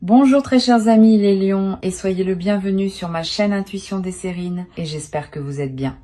Bonjour très chers amis les lions et soyez le bienvenu sur ma chaîne Intuition des Sérines et j'espère que vous êtes bien.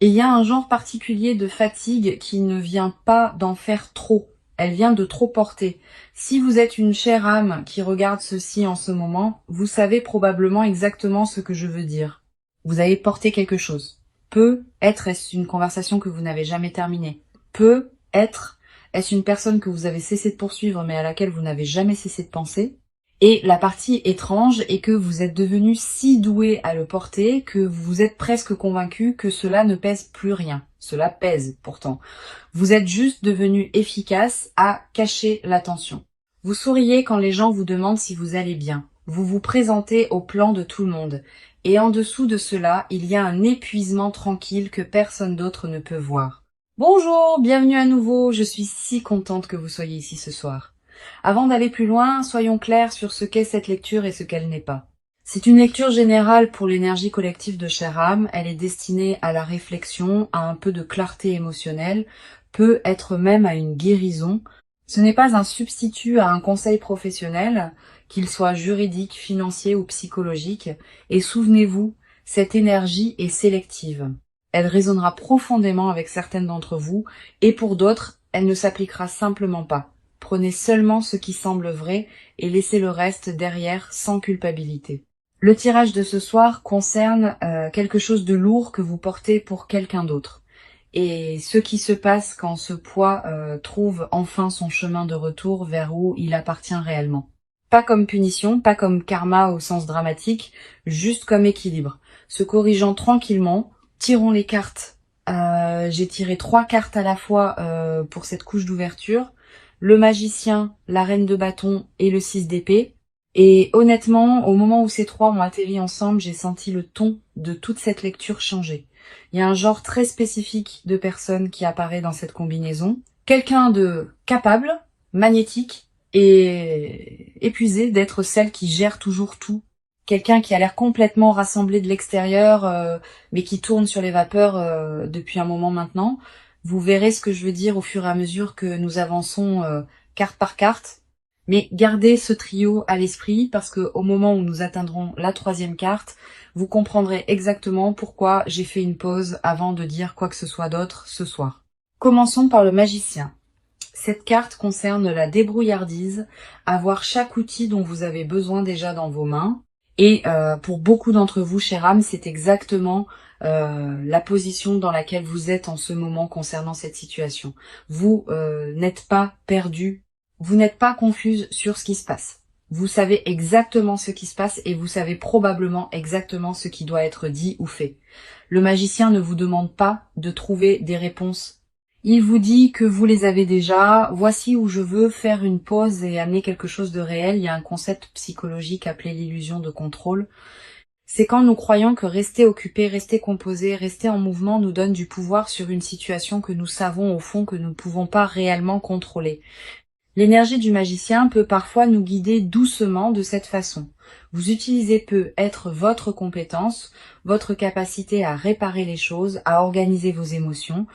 Et il y a un genre particulier de fatigue qui ne vient pas d'en faire trop, elle vient de trop porter. Si vous êtes une chère âme qui regarde ceci en ce moment, vous savez probablement exactement ce que je veux dire. Vous avez porté quelque chose. Peut-être est-ce une conversation que vous n'avez jamais terminée. Peut-être est-ce une personne que vous avez cessé de poursuivre mais à laquelle vous n'avez jamais cessé de penser. Et la partie étrange est que vous êtes devenu si doué à le porter que vous êtes presque convaincu que cela ne pèse plus rien. Cela pèse pourtant. Vous êtes juste devenu efficace à cacher l'attention. Vous souriez quand les gens vous demandent si vous allez bien. Vous vous présentez au plan de tout le monde. Et en dessous de cela, il y a un épuisement tranquille que personne d'autre ne peut voir. Bonjour, bienvenue à nouveau, je suis si contente que vous soyez ici ce soir. Avant d'aller plus loin, soyons clairs sur ce qu'est cette lecture et ce qu'elle n'est pas. C'est une lecture générale pour l'énergie collective de chère âme, elle est destinée à la réflexion, à un peu de clarté émotionnelle, peut être même à une guérison. Ce n'est pas un substitut à un conseil professionnel, qu'il soit juridique, financier ou psychologique, et souvenez-vous, cette énergie est sélective. Elle résonnera profondément avec certaines d'entre vous, et pour d'autres, elle ne s'appliquera simplement pas. Prenez seulement ce qui semble vrai et laissez le reste derrière sans culpabilité. Le tirage de ce soir concerne quelque chose de lourd que vous portez pour quelqu'un d'autre. Et ce qui se passe quand ce poids trouve enfin son chemin de retour vers où il appartient réellement. Pas comme punition, pas comme karma au sens dramatique, juste comme équilibre. Se corrigeant tranquillement, tirons les cartes. J'ai tiré 3 cartes à la fois pour cette couche d'ouverture. Le magicien, la reine de bâton et le 6 d'épée. Et honnêtement, au moment où ces trois ont atterri ensemble, j'ai senti le ton de toute cette lecture changer. Il y a un genre très spécifique de personne qui apparaît dans cette combinaison. Quelqu'un de capable, magnétique et épuisé d'être celle qui gère toujours tout. Quelqu'un qui a l'air complètement rassemblé de l'extérieur, mais qui tourne sur les vapeurs depuis un moment maintenant. Vous verrez ce que je veux dire au fur et à mesure que nous avançons carte par carte. Mais gardez ce trio à l'esprit parce que au moment où nous atteindrons la 3e carte, vous comprendrez exactement pourquoi j'ai fait une pause avant de dire quoi que ce soit d'autre ce soir. Commençons par le magicien. Cette carte concerne la débrouillardise, avoir chaque outil dont vous avez besoin déjà dans vos mains. Et pour beaucoup d'entre vous, chère âme, c'est exactement la position dans laquelle vous êtes en ce moment concernant cette situation. Vous n'êtes pas perdu, vous n'êtes pas confuse sur ce qui se passe. Vous savez exactement ce qui se passe et vous savez probablement exactement ce qui doit être dit ou fait. Le magicien ne vous demande pas de trouver des réponses. Il vous dit que vous les avez déjà, voici où je veux faire une pause et amener quelque chose de réel. Il y a un concept psychologique appelé l'illusion de contrôle. C'est quand nous croyons que rester occupé, rester composé, rester en mouvement nous donne du pouvoir sur une situation que nous savons au fond que nous ne pouvons pas réellement contrôler. L'énergie du magicien peut parfois nous guider doucement de cette façon. Vous utilisez peut être votre compétence, votre capacité à réparer les choses, à organiser vos émotions,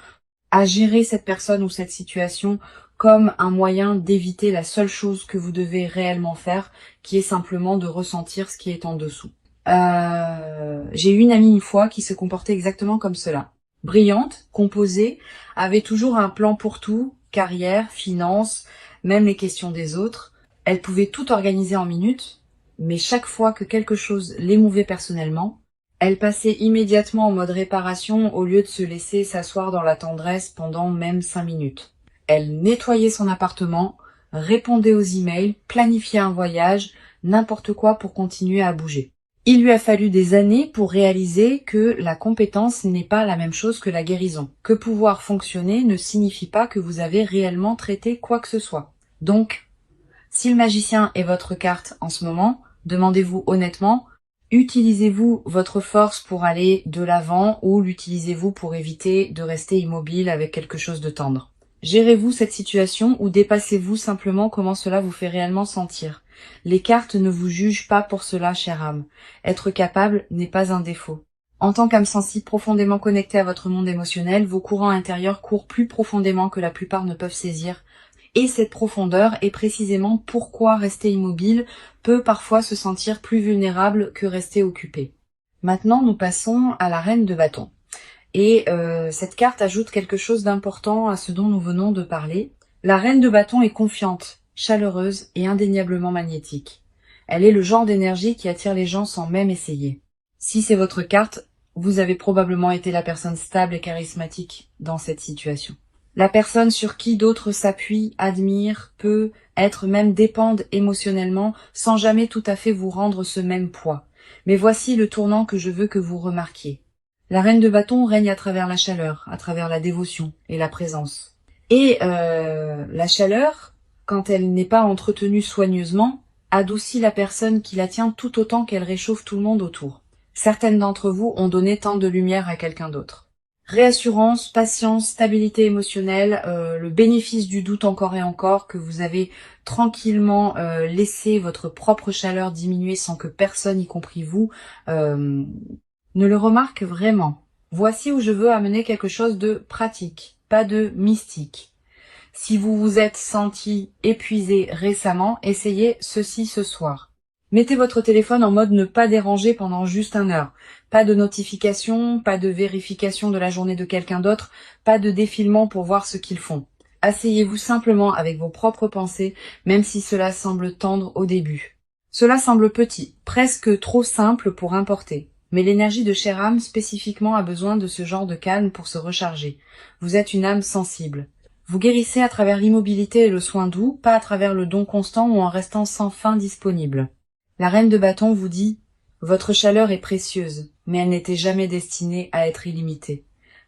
à gérer cette personne ou cette situation comme un moyen d'éviter la seule chose que vous devez réellement faire, qui est simplement de ressentir ce qui est en dessous. J'ai eu une amie une fois qui se comportait exactement comme cela. Brillante, composée, avait toujours un plan pour tout, carrière, finances, même les questions des autres. Elle pouvait tout organiser en minutes, mais chaque fois que quelque chose l'émouvait personnellement, elle passait immédiatement en mode réparation au lieu de se laisser s'asseoir dans la tendresse pendant même 5 minutes. Elle nettoyait son appartement, répondait aux emails, planifiait un voyage, n'importe quoi pour continuer à bouger. Il lui a fallu des années pour réaliser que la compétence n'est pas la même chose que la guérison. Que pouvoir fonctionner ne signifie pas que vous avez réellement traité quoi que ce soit. Donc, si le magicien est votre carte en ce moment, demandez-vous honnêtement, utilisez-vous votre force pour aller de l'avant ou l'utilisez-vous pour éviter de rester immobile avec quelque chose de tendre? Gérez-vous cette situation ou dépassez-vous simplement comment cela vous fait réellement sentir? Les cartes ne vous jugent pas pour cela, chère âme. Être capable n'est pas un défaut. En tant qu'âme sensible profondément connectée à votre monde émotionnel, vos courants intérieurs courent plus profondément que la plupart ne peuvent saisir. Et cette profondeur est précisément pourquoi rester immobile peut parfois se sentir plus vulnérable que rester occupé. Maintenant, nous passons à la reine de bâton. Et cette carte ajoute quelque chose d'important à ce dont nous venons de parler. La reine de bâton est confiante, chaleureuse et indéniablement magnétique. Elle est le genre d'énergie qui attire les gens sans même essayer. Si c'est votre carte, vous avez probablement été la personne stable et charismatique dans cette situation. La personne sur qui d'autres s'appuient, admirent, peut être même dépendent émotionnellement sans jamais tout à fait vous rendre ce même poids. Mais voici le tournant que je veux que vous remarquiez. La reine de bâton règne à travers la chaleur, à travers la dévotion et la présence. Et la chaleur, quand elle n'est pas entretenue soigneusement, adoucit la personne qui la tient tout autant qu'elle réchauffe tout le monde autour. Certaines d'entre vous ont donné tant de lumière à quelqu'un d'autre. Réassurance, patience, stabilité émotionnelle, le bénéfice du doute encore et encore, que vous avez tranquillement laissé votre propre chaleur diminuer sans que personne, y compris vous, ne le remarque vraiment. Voici où je veux amener quelque chose de pratique, pas de mystique. Si vous vous êtes senti épuisé récemment, essayez ceci ce soir. Mettez votre téléphone en mode ne pas déranger pendant juste 1 heure. Pas de notification, pas de vérification de la journée de quelqu'un d'autre, pas de défilement pour voir ce qu'ils font. Asseyez-vous simplement avec vos propres pensées, même si cela semble tendre au début. Cela semble petit, presque trop simple pour importer. Mais l'énergie de chère âme spécifiquement a besoin de ce genre de calme pour se recharger. Vous êtes une âme sensible. Vous guérissez à travers l'immobilité et le soin doux, pas à travers le don constant ou en restant sans fin disponible. La reine de bâton vous dit « Votre chaleur est précieuse, mais elle n'était jamais destinée à être illimitée.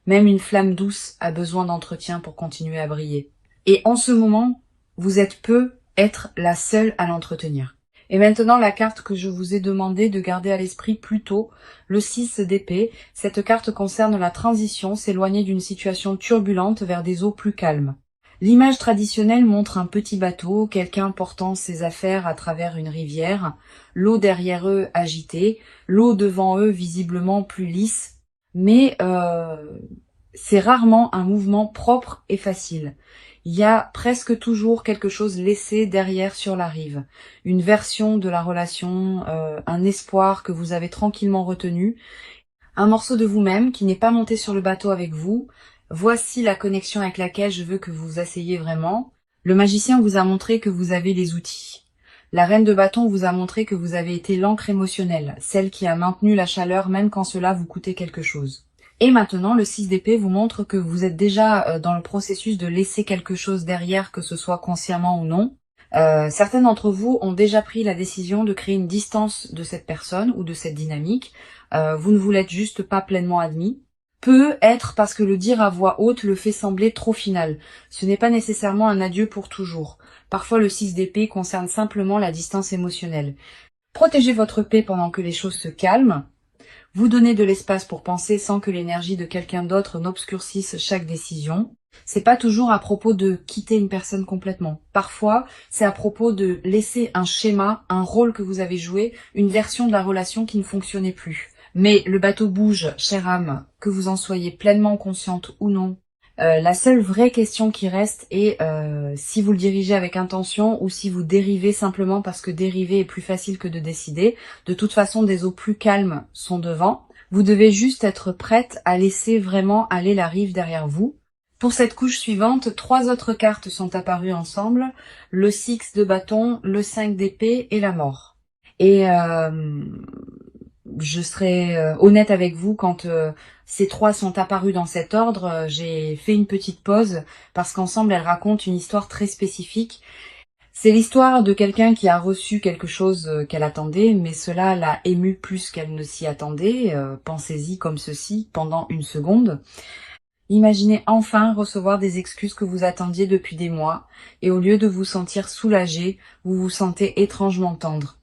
Même une flamme douce a besoin d'entretien pour continuer à briller. Et en ce moment, vous êtes peu être la seule à l'entretenir. » Et maintenant, la carte que je vous ai demandé de garder à l'esprit plus tôt, le 6 d'épée. Cette carte concerne la transition, s'éloigner d'une situation turbulente vers des eaux plus calmes. L'image traditionnelle montre un petit bateau, quelqu'un portant ses affaires à travers une rivière, l'eau derrière eux agitée, l'eau devant eux visiblement plus lisse, mais c'est rarement un mouvement propre et facile. Il y a presque toujours quelque chose laissé derrière sur la rive, une version de la relation, un espoir que vous avez tranquillement retenu, un morceau de vous-même qui n'est pas monté sur le bateau avec vous. Voici la connexion avec laquelle je veux que vous vous asseyez vraiment. Le magicien vous a montré que vous avez les outils. La reine de bâton vous a montré que vous avez été l'encre émotionnelle, celle qui a maintenu la chaleur même quand cela vous coûtait quelque chose. Et maintenant, le 6 d'épée vous montre que vous êtes déjà dans le processus de laisser quelque chose derrière, que ce soit consciemment ou non. Certains d'entre vous ont déjà pris la décision de créer une distance de cette personne ou de cette dynamique. Vous ne vous l'êtes juste pas pleinement admis. Peut être parce que le dire à voix haute le fait sembler trop final. Ce n'est pas nécessairement un adieu pour toujours. Parfois, le 6 d'épée concerne simplement la distance émotionnelle. Protégez votre paix pendant que les choses se calment. Vous donnez de l'espace pour penser sans que l'énergie de quelqu'un d'autre n'obscurcisse chaque décision. C'est pas toujours à propos de quitter une personne complètement. Parfois, c'est à propos de laisser un schéma, un rôle que vous avez joué, une version de la relation qui ne fonctionnait plus. Mais le bateau bouge, chère âme, que vous en soyez pleinement consciente ou non. La seule vraie question qui reste est si vous le dirigez avec intention ou si vous dérivez simplement parce que dériver est plus facile que de décider. De toute façon, des eaux plus calmes sont devant. Vous devez juste être prête à laisser vraiment aller la rive derrière vous. Pour cette couche suivante, 3 autres cartes sont apparues ensemble. Le 6 de bâton, le 5 d'épée et la mort. Et je serai honnête avec vous, quand ces 3 sont apparus dans cet ordre, j'ai fait une petite pause parce qu'ensemble elles racontent une histoire très spécifique. C'est l'histoire de quelqu'un qui a reçu quelque chose qu'elle attendait, mais cela l'a émue plus qu'elle ne s'y attendait. Pensez-y comme ceci pendant une seconde. Imaginez enfin recevoir des excuses que vous attendiez depuis des mois, et au lieu de vous sentir soulagé, vous vous sentez étrangement tendre.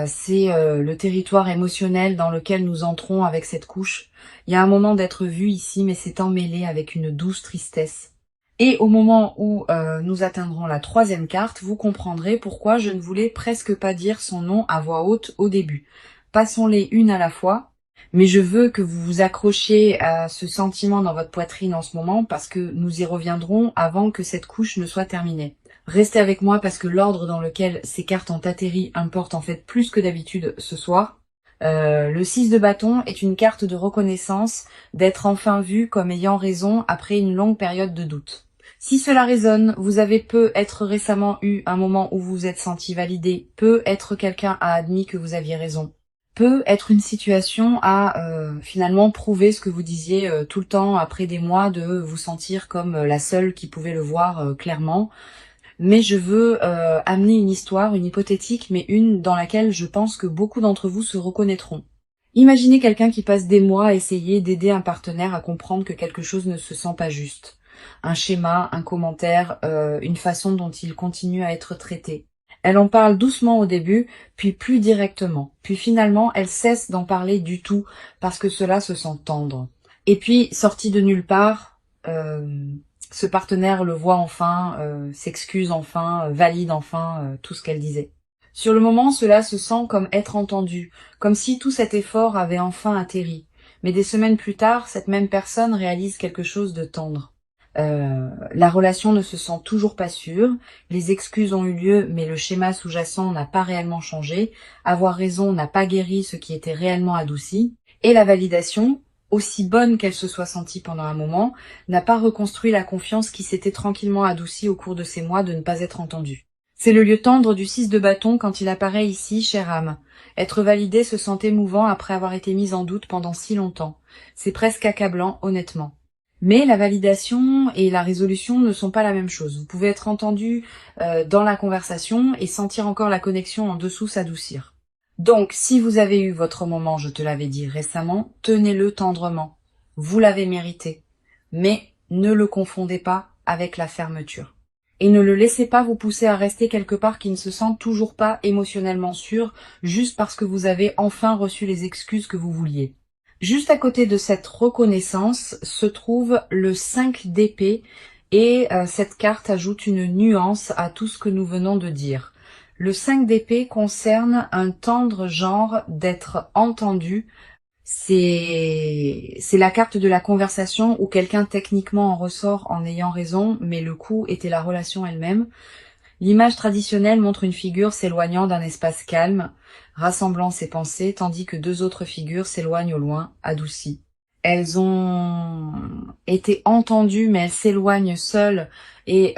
C'est le territoire émotionnel dans lequel nous entrons avec cette couche. Il y a un moment d'être vu ici, mais c'est emmêlé avec une douce tristesse. Et au moment où nous atteindrons la 3e carte, vous comprendrez pourquoi je ne voulais presque pas dire son nom à voix haute au début. Passons-les une à la fois, mais je veux que vous vous accrochiez à ce sentiment dans votre poitrine en ce moment parce que nous y reviendrons avant que cette couche ne soit terminée. Restez avec moi parce que l'ordre dans lequel ces cartes ont atterri importe en fait plus que d'habitude ce soir. Le 6 de bâton est une carte de reconnaissance, d'être enfin vu comme ayant raison après une longue période de doute. Si cela résonne, vous avez peut-être récemment eu un moment où vous vous êtes senti validé, peut-être quelqu'un a admis que vous aviez raison, peut être une situation à finalement prouver ce que vous disiez tout le temps après des mois de vous sentir comme la seule qui pouvait le voir clairement. Mais je veux amener une histoire, une hypothétique, mais une dans laquelle je pense que beaucoup d'entre vous se reconnaîtront. Imaginez quelqu'un qui passe des mois à essayer d'aider un partenaire à comprendre que quelque chose ne se sent pas juste. Un schéma, un commentaire, une façon dont il continue à être traité. Elle en parle doucement au début, puis plus directement. Puis finalement, elle cesse d'en parler du tout, parce que cela se sent tendre. Et puis, sortie de nulle part, ce partenaire le voit enfin, s'excuse enfin, valide enfin tout ce qu'elle disait. Sur le moment, cela se sent comme être entendu, comme si tout cet effort avait enfin atterri. Mais des semaines plus tard, cette même personne réalise quelque chose de tendre. La relation ne se sent toujours pas sûre, les excuses ont eu lieu, mais le schéma sous-jacent n'a pas réellement changé, avoir raison n'a pas guéri ce qui était réellement adouci, et la validation, aussi bonne qu'elle se soit sentie pendant un moment, n'a pas reconstruit la confiance qui s'était tranquillement adoucie au cours de ces mois de ne pas être entendue. C'est le lieu tendre du 6 de bâton quand il apparaît ici, chère âme. Être validé se sent émouvant après avoir été mis en doute pendant si longtemps. C'est presque accablant, honnêtement. Mais la validation et la résolution ne sont pas la même chose. Vous pouvez être entendu dans la conversation et sentir encore la connexion en dessous s'adoucir. Donc, si vous avez eu votre moment, je te l'avais dit récemment, tenez-le tendrement. Vous l'avez mérité. Mais ne le confondez pas avec la fermeture. Et ne le laissez pas vous pousser à rester quelque part qui ne se sent toujours pas émotionnellement sûr, juste parce que vous avez enfin reçu les excuses que vous vouliez. Juste à côté de cette reconnaissance se trouve le 5 d'épée et cette carte ajoute une nuance à tout ce que nous venons de dire. Le 5 d'épée concerne un tendre genre d'être entendu. C'est la carte de la conversation où quelqu'un techniquement en ressort en ayant raison, mais le coup était la relation elle-même. L'image traditionnelle montre une figure s'éloignant d'un espace calme, rassemblant ses pensées, tandis que deux autres figures s'éloignent au loin, adoucies. Elles ont été entendues, mais elles s'éloignent seules, et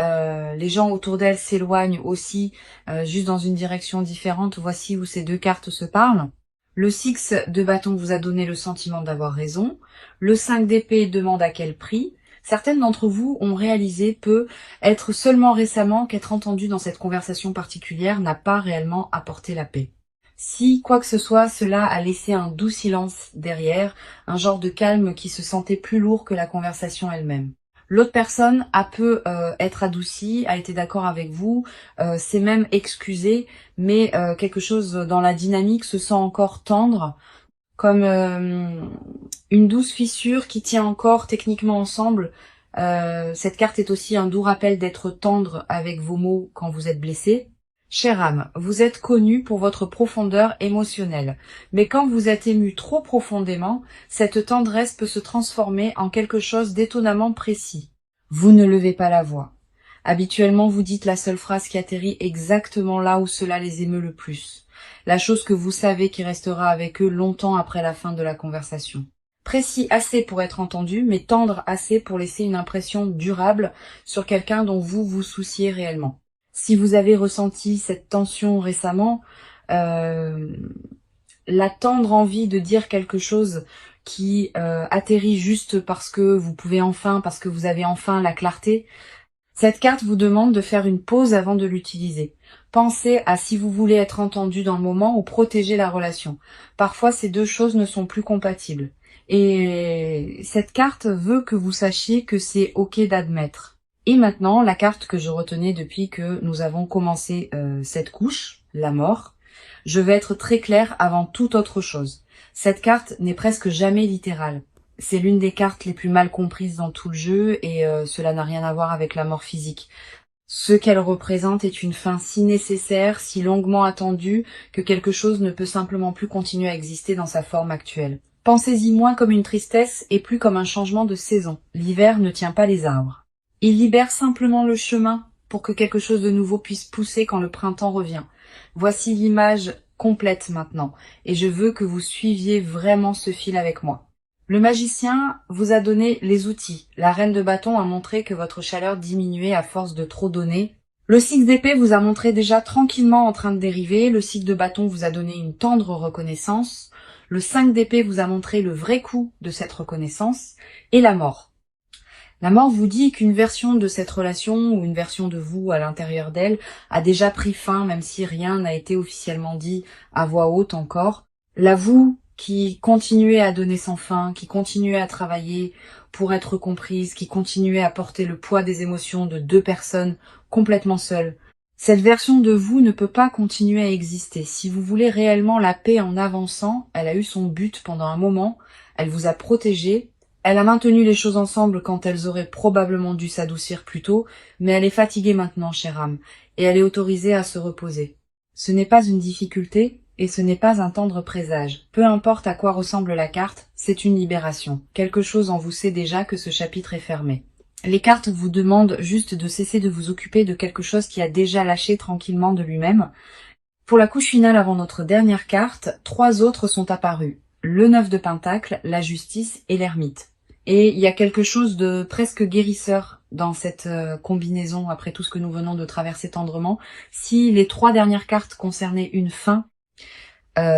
les gens autour d'elles s'éloignent aussi, juste dans une direction différente. Voici où ces deux cartes se parlent. Le 6 de bâton vous a donné le sentiment d'avoir raison. Le 5 d'épée demande à quel prix. Certaines d'entre vous ont réalisé peut être seulement récemment qu'être entendu dans cette conversation particulière n'a pas réellement apporté la paix. Si, quoi que ce soit, cela a laissé un doux silence derrière, un genre de calme qui se sentait plus lourd que la conversation elle-même. L'autre personne a pu être adoucie, a été d'accord avec vous, s'est même excusée, mais quelque chose dans la dynamique se sent encore tendre, comme une douce fissure qui tient encore techniquement ensemble. Cette carte est aussi un doux rappel d'être tendre avec vos mots quand vous êtes blessé. Chère âme, vous êtes connu pour votre profondeur émotionnelle, mais quand vous êtes ému trop profondément, cette tendresse peut se transformer en quelque chose d'étonnamment précis. Vous ne levez pas la voix. Habituellement, vous dites la seule phrase qui atterrit exactement là où cela les émeut le plus. La chose que vous savez qui restera avec eux longtemps après la fin de la conversation. Précis assez pour être entendu, mais tendre assez pour laisser une impression durable sur quelqu'un dont vous vous souciez réellement. Si vous avez ressenti cette tension récemment, la tendre envie de dire quelque chose qui atterrit juste parce que vous pouvez enfin, parce que vous avez enfin la clarté, cette carte vous demande de faire une pause avant de l'utiliser. Pensez à si vous voulez être entendu dans le moment ou protéger la relation. Parfois, ces deux choses ne sont plus compatibles. Et cette carte veut que vous sachiez que c'est ok d'admettre. Et maintenant, la carte que je retenais depuis que nous avons commencé cette couche, la mort, je vais être très claire avant toute autre chose. Cette carte n'est presque jamais littérale. C'est l'une des cartes les plus mal comprises dans tout le jeu et cela n'a rien à voir avec la mort physique. Ce qu'elle représente est une fin si nécessaire, si longuement attendue, que quelque chose ne peut simplement plus continuer à exister dans sa forme actuelle. Pensez-y moins comme une tristesse et plus comme un changement de saison. L'hiver ne tient pas les arbres. Il libère simplement le chemin pour que quelque chose de nouveau puisse pousser quand le printemps revient. Voici l'image complète maintenant, et je veux que vous suiviez vraiment ce fil avec moi. Le magicien vous a donné les outils. La reine de bâton a montré que votre chaleur diminuait à force de trop donner. Le 6 d'épée vous a montré déjà tranquillement en train de dériver. Le 6 de bâton vous a donné une tendre reconnaissance. Le 5 d'épée vous a montré le vrai coût de cette reconnaissance. Et la mort. La mort vous dit qu'une version de cette relation ou une version de vous à l'intérieur d'elle a déjà pris fin, même si rien n'a été officiellement dit à voix haute encore. La vous qui continuait à donner sans fin, qui continuait à travailler pour être comprise, qui continuait à porter le poids des émotions de deux personnes complètement seules. Cette version de vous ne peut pas continuer à exister. Si vous voulez réellement la paix en avançant, elle a eu son but pendant un moment, elle vous a protégé, elle a maintenu les choses ensemble quand elles auraient probablement dû s'adoucir plus tôt, mais elle est fatiguée maintenant, chère âme, et elle est autorisée à se reposer. Ce n'est pas une difficulté, et ce n'est pas un tendre présage. Peu importe à quoi ressemble la carte, c'est une libération. Quelque chose en vous sait déjà que ce chapitre est fermé. Les cartes vous demandent juste de cesser de vous occuper de quelque chose qui a déjà lâché tranquillement de lui-même. Pour la couche finale avant notre dernière carte, 3 autres sont apparus. Le 9 de Pentacle, la Justice et l'Ermite. Et il y a quelque chose de presque guérisseur dans cette combinaison après tout ce que nous venons de traverser tendrement. Si les 3 dernières cartes concernaient une fin,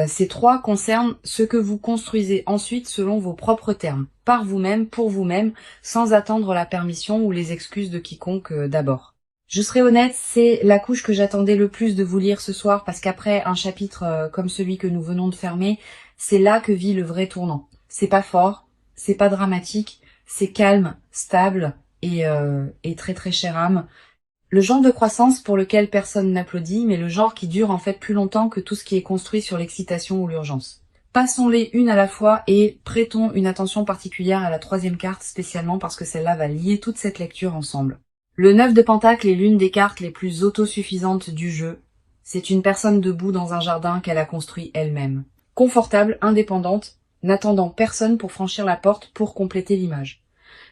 ces 3 concernent ce que vous construisez ensuite selon vos propres termes, par vous-même, pour vous-même, sans attendre la permission ou les excuses de quiconque d'abord. Je serai honnête, c'est la couche que j'attendais le plus de vous lire ce soir, parce qu'après un chapitre comme celui que nous venons de fermer, c'est là que vit le vrai tournant. C'est pas fort, c'est pas dramatique, c'est calme, stable et très très chère âme. Le genre de croissance pour lequel personne n'applaudit, mais le genre qui dure en fait plus longtemps que tout ce qui est construit sur l'excitation ou l'urgence. Passons-les une à la fois et prêtons une attention particulière à la 3e carte, spécialement parce que celle-là va lier toute cette lecture ensemble. Le 9 de Pentacle est l'une des cartes les plus autosuffisantes du jeu. C'est une personne debout dans un jardin qu'elle a construit elle-même. Confortable, indépendante, n'attendant personne pour franchir la porte pour compléter l'image.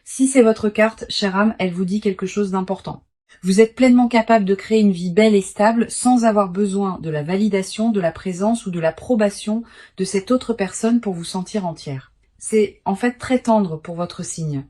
Si c'est votre carte, chère âme, elle vous dit quelque chose d'important. Vous êtes pleinement capable de créer une vie belle et stable sans avoir besoin de la validation, de la présence ou de l'approbation de cette autre personne pour vous sentir entière. C'est en fait très tendre pour votre signe.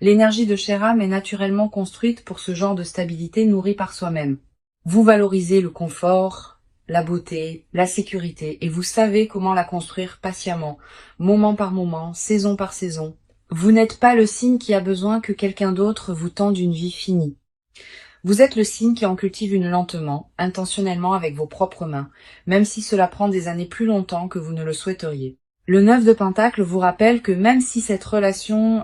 L'énergie de chère âme est naturellement construite pour ce genre de stabilité nourrie par soi-même. Vous valorisez le confort, la beauté, la sécurité, et vous savez comment la construire patiemment, moment par moment, saison par saison. Vous n'êtes pas le signe qui a besoin que quelqu'un d'autre vous tende une vie finie. Vous êtes le signe qui en cultive une lentement, intentionnellement avec vos propres mains, même si cela prend des années plus longtemps que vous ne le souhaiteriez. Le 9 de Pentacle vous rappelle que même si cette relation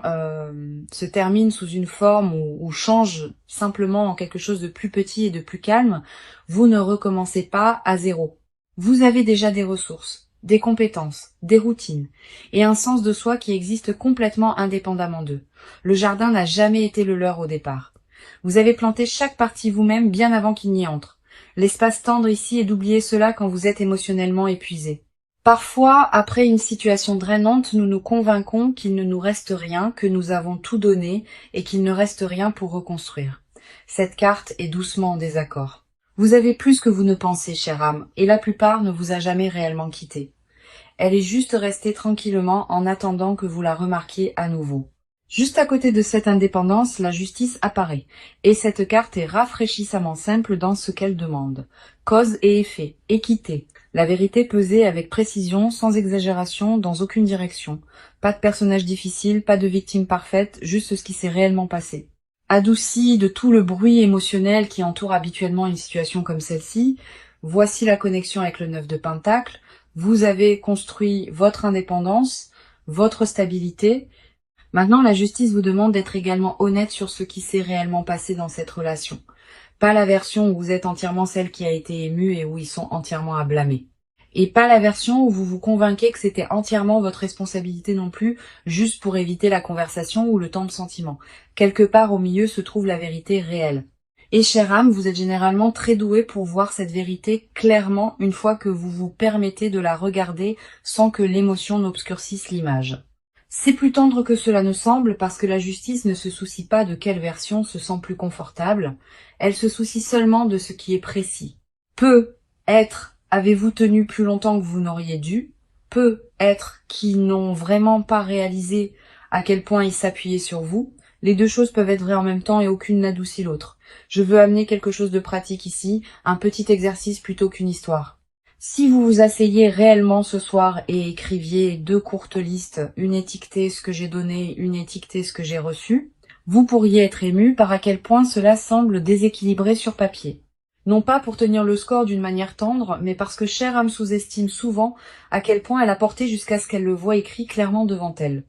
se termine sous une forme ou change simplement en quelque chose de plus petit et de plus calme, vous ne recommencez pas à zéro. Vous avez déjà des ressources, des compétences, des routines et un sens de soi qui existe complètement indépendamment d'eux. Le jardin n'a jamais été le leur au départ. Vous avez planté chaque partie vous-même bien avant qu'il n'y entre. L'espace tendre ici est d'oublier cela quand vous êtes émotionnellement épuisé. Parfois, après une situation drainante, nous nous convainquons qu'il ne nous reste rien, que nous avons tout donné et qu'il ne reste rien pour reconstruire. Cette carte est doucement en désaccord. Vous avez plus que vous ne pensez, chère âme, et la plupart ne vous a jamais réellement quitté. Elle est juste restée tranquillement en attendant que vous la remarquiez à nouveau. Juste à côté de cette indépendance, la justice apparaît, et cette carte est rafraîchissamment simple dans ce qu'elle demande. Cause et effet, équité, la vérité pesée avec précision, sans exagération, dans aucune direction. Pas de personnage difficile, pas de victime parfaite, juste ce qui s'est réellement passé. Adouci de tout le bruit émotionnel qui entoure habituellement une situation comme celle-ci, voici la connexion avec le 9 de Pentacle. Vous avez construit votre indépendance, votre stabilité. Maintenant, la justice vous demande d'être également honnête sur ce qui s'est réellement passé dans cette relation. Pas la version où vous êtes entièrement celle qui a été émue et où ils sont entièrement à blâmer. Et pas la version où vous vous convainquez que c'était entièrement votre responsabilité non plus, juste pour éviter la conversation ou le temps de sentiment. Quelque part au milieu se trouve la vérité réelle. Et chère âme, vous êtes généralement très doué pour voir cette vérité clairement une fois que vous vous permettez de la regarder sans que l'émotion n'obscurcisse l'image. C'est plus tendre que cela ne semble parce que la justice ne se soucie pas de quelle version se sent plus confortable, elle se soucie seulement de ce qui est précis. Peut être avez-vous tenu plus longtemps que vous n'auriez dû, peut être qui n'ont vraiment pas réalisé à quel point ils s'appuyaient sur vous. Les deux choses peuvent être vraies en même temps et aucune n'adoucit l'autre. Je veux amener quelque chose de pratique ici, un petit exercice plutôt qu'une histoire. Si vous vous asseyez réellement ce soir et écriviez 2 courtes listes, une étiquetée ce que j'ai donné, une étiquetée ce que j'ai reçu, vous pourriez être ému par à quel point cela semble déséquilibré sur papier. Non pas pour tenir le score d'une manière tendre, mais parce que chère âme sous-estime souvent à quel point elle a porté jusqu'à ce qu'elle le voie écrit clairement devant elle.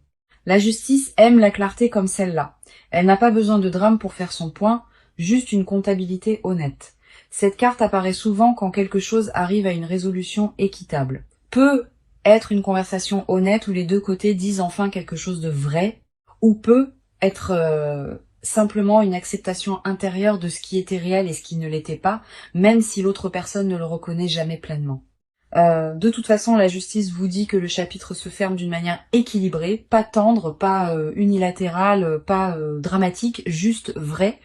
La justice aime la clarté comme celle-là. Elle n'a pas besoin de drame pour faire son point, juste une comptabilité honnête. Cette carte apparaît souvent quand quelque chose arrive à une résolution équitable. Peut être une conversation honnête où les deux côtés disent enfin quelque chose de vrai, ou peut être simplement une acceptation intérieure de ce qui était réel et ce qui ne l'était pas, même si l'autre personne ne le reconnaît jamais pleinement. De toute façon, la justice vous dit que le chapitre se ferme d'une manière équilibrée, pas tendre, pas unilatérale, pas dramatique, juste vrai.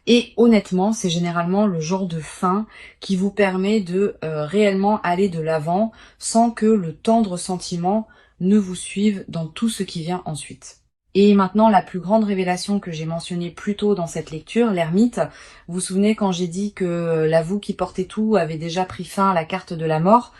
Et honnêtement, c'est généralement le genre de fin qui vous permet de réellement aller de l'avant sans que le tendre sentiment ne vous suive dans tout ce qui vient ensuite. Et maintenant, la plus grande révélation que j'ai mentionnée plus tôt dans cette lecture, l'ermite. Vous vous souvenez quand j'ai dit que la vous qui portait tout avait déjà pris fin à la carte de la mort?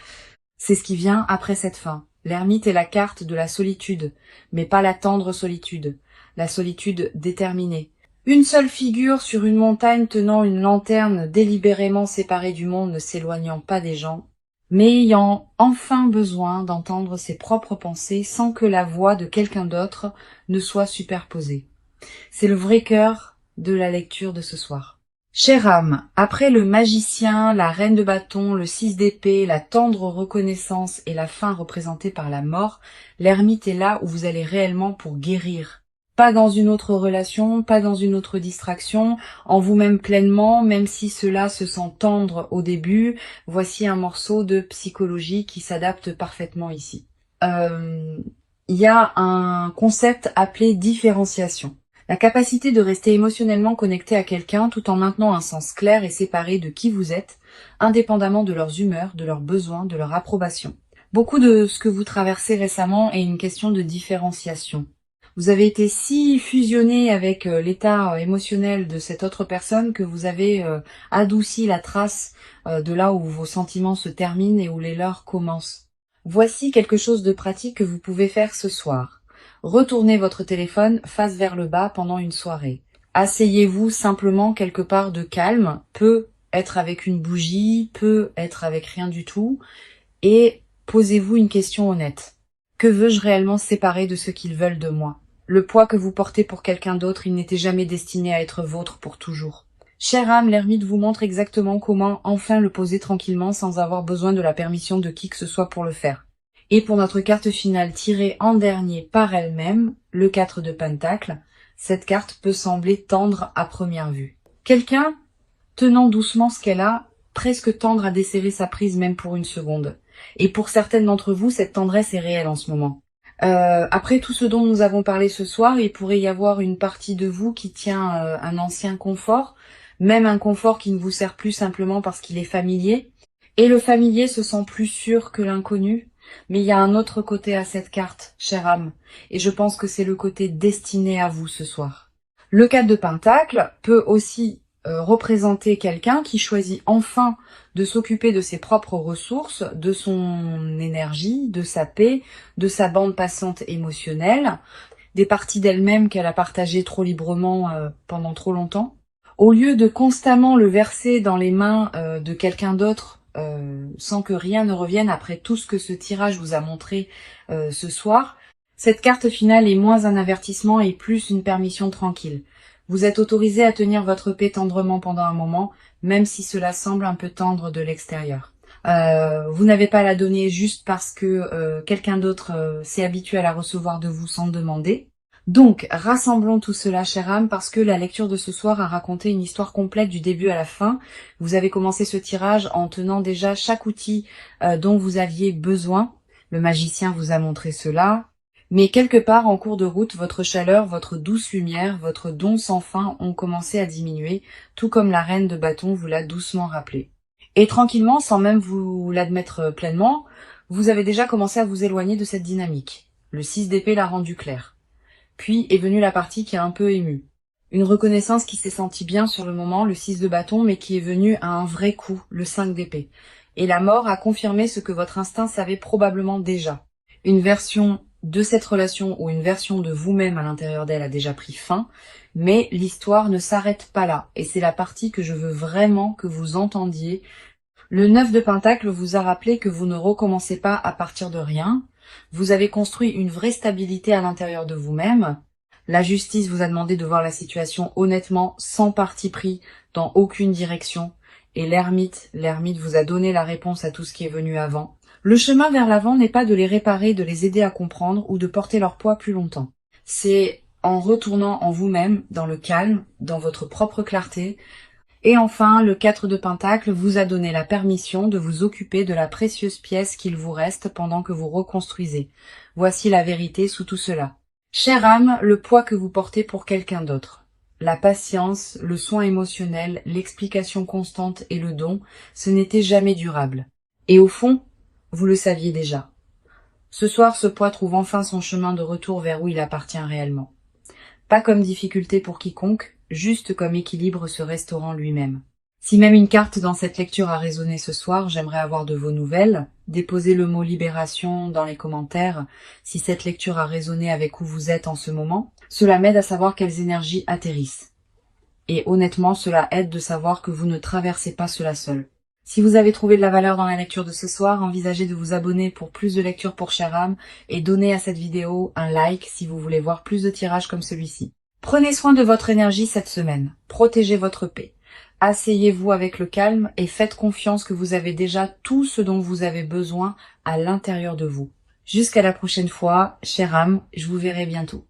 C'est ce qui vient après cette fin. L'ermite est la carte de la solitude, mais pas la tendre solitude, la solitude déterminée. Une seule figure sur une montagne tenant une lanterne délibérément séparée du monde, ne s'éloignant pas des gens, mais ayant enfin besoin d'entendre ses propres pensées sans que la voix de quelqu'un d'autre ne soit superposée. C'est le vrai cœur de la lecture de ce soir. Chère âme, après le magicien, la reine de bâton, le 6 d'épée, la tendre reconnaissance et la fin représentée par la mort, l'ermite est là où vous allez réellement pour guérir. Pas dans une autre relation, pas dans une autre distraction, en vous-même pleinement, même si cela se sent tendre au début, voici un morceau de psychologie qui s'adapte parfaitement ici. Il y a un concept appelé différenciation. La capacité de rester émotionnellement connecté à quelqu'un tout en maintenant un sens clair et séparé de qui vous êtes, indépendamment de leurs humeurs, de leurs besoins, de leur approbation. Beaucoup de ce que vous traversez récemment est une question de différenciation. Vous avez été si fusionné avec l'état émotionnel de cette autre personne que vous avez adouci la trace de là où vos sentiments se terminent et où les leurs commencent. Voici quelque chose de pratique que vous pouvez faire ce soir. Retournez votre téléphone face vers le bas pendant une soirée. Asseyez-vous simplement quelque part de calme, peut être avec une bougie, peut être avec rien du tout, et posez-vous une question honnête. Que veux-je réellement séparer de ce qu'ils veulent de moi? Le poids que vous portez pour quelqu'un d'autre, il n'était jamais destiné à être vôtre pour toujours. Chère âme, l'ermite vous montre exactement comment enfin le poser tranquillement sans avoir besoin de la permission de qui que ce soit pour le faire. Et pour notre carte finale tirée en dernier par elle-même, le 4 de Pentacle, cette carte peut sembler tendre à première vue. Quelqu'un, tenant doucement ce qu'elle a, presque tendre à desserrer sa prise même pour une seconde. Et pour certaines d'entre vous, cette tendresse est réelle en ce moment. Après tout ce dont nous avons parlé ce soir, il pourrait y avoir une partie de vous qui tient un ancien confort, même un confort qui ne vous sert plus simplement parce qu'il est familier. Et le familier se sent plus sûr que l'inconnu. Mais il y a un autre côté à cette carte, chère âme, et je pense que c'est le côté destiné à vous ce soir. Le 4 de Pentacle peut aussi représenter quelqu'un qui choisit enfin de s'occuper de ses propres ressources, de son énergie, de sa paix, de sa bande passante émotionnelle, des parties d'elle-même qu'elle a partagées trop librement pendant trop longtemps. Au lieu de constamment le verser dans les mains de quelqu'un d'autre, sans que rien ne revienne après tout ce que ce tirage vous a montré ce soir, cette carte finale est moins un avertissement et plus une permission tranquille. Vous êtes autorisé à tenir votre paix tendrement pendant un moment, même si cela semble un peu tendre de l'extérieur. Vous n'avez pas à la donner juste parce que quelqu'un d'autre s'est habitué à la recevoir de vous sans demander. Donc, rassemblons tout cela, chère âme, parce que la lecture de ce soir a raconté une histoire complète du début à la fin. Vous avez commencé ce tirage en tenant déjà chaque outil dont vous aviez besoin. Le magicien vous a montré cela. Mais quelque part en cours de route, votre chaleur, votre douce lumière, votre don sans fin ont commencé à diminuer, tout comme la reine de bâton vous l'a doucement rappelé. Et tranquillement, sans même vous l'admettre pleinement, vous avez déjà commencé à vous éloigner de cette dynamique. Le 6 d'épée l'a rendu clair. Puis est venue la partie qui a un peu ému. Une reconnaissance qui s'est sentie bien sur le moment, le 6 de bâton, mais qui est venue à un vrai coup, le 5 d'épée. Et la mort a confirmé ce que votre instinct savait probablement déjà. Une version de cette relation ou une version de vous-même à l'intérieur d'elle a déjà pris fin, mais l'histoire ne s'arrête pas là, et c'est la partie que je veux vraiment que vous entendiez. Le 9 de Pentacle vous a rappelé que vous ne recommencez pas à partir de rien, vous avez construit une vraie stabilité à l'intérieur de vous-même, la justice vous a demandé de voir la situation honnêtement, sans parti pris, dans aucune direction, et l'ermite vous a donné la réponse à tout ce qui est venu avant. Le chemin vers l'avant n'est pas de les réparer, de les aider à comprendre ou de porter leur poids plus longtemps. C'est en retournant en vous-même, dans le calme, dans votre propre clarté. Et enfin, le 4 de Pentacle vous a donné la permission de vous occuper de la précieuse pièce qu'il vous reste pendant que vous reconstruisez. Voici la vérité sous tout cela. Chère âme, le poids que vous portez pour quelqu'un d'autre. La patience, le soin émotionnel, l'explication constante et le don, ce n'était jamais durable. Et au fond, vous le saviez déjà. Ce soir, ce poids trouve enfin son chemin de retour vers où il appartient réellement. Pas comme difficulté pour quiconque, juste comme équilibre se restaurant lui-même. Si même une carte dans cette lecture a résonné ce soir, j'aimerais avoir de vos nouvelles. Déposez le mot libération dans les commentaires si cette lecture a résonné avec où vous êtes en ce moment. Cela m'aide à savoir quelles énergies atterrissent. Et honnêtement, cela aide de savoir que vous ne traversez pas cela seul. Si vous avez trouvé de la valeur dans la lecture de ce soir, envisagez de vous abonner pour plus de lectures pour chère âme et donnez à cette vidéo un like si vous voulez voir plus de tirages comme celui-ci. Prenez soin de votre énergie cette semaine. Protégez votre paix. Asseyez-vous avec le calme et faites confiance que vous avez déjà tout ce dont vous avez besoin à l'intérieur de vous. Jusqu'à la prochaine fois, chère âme, je vous verrai bientôt.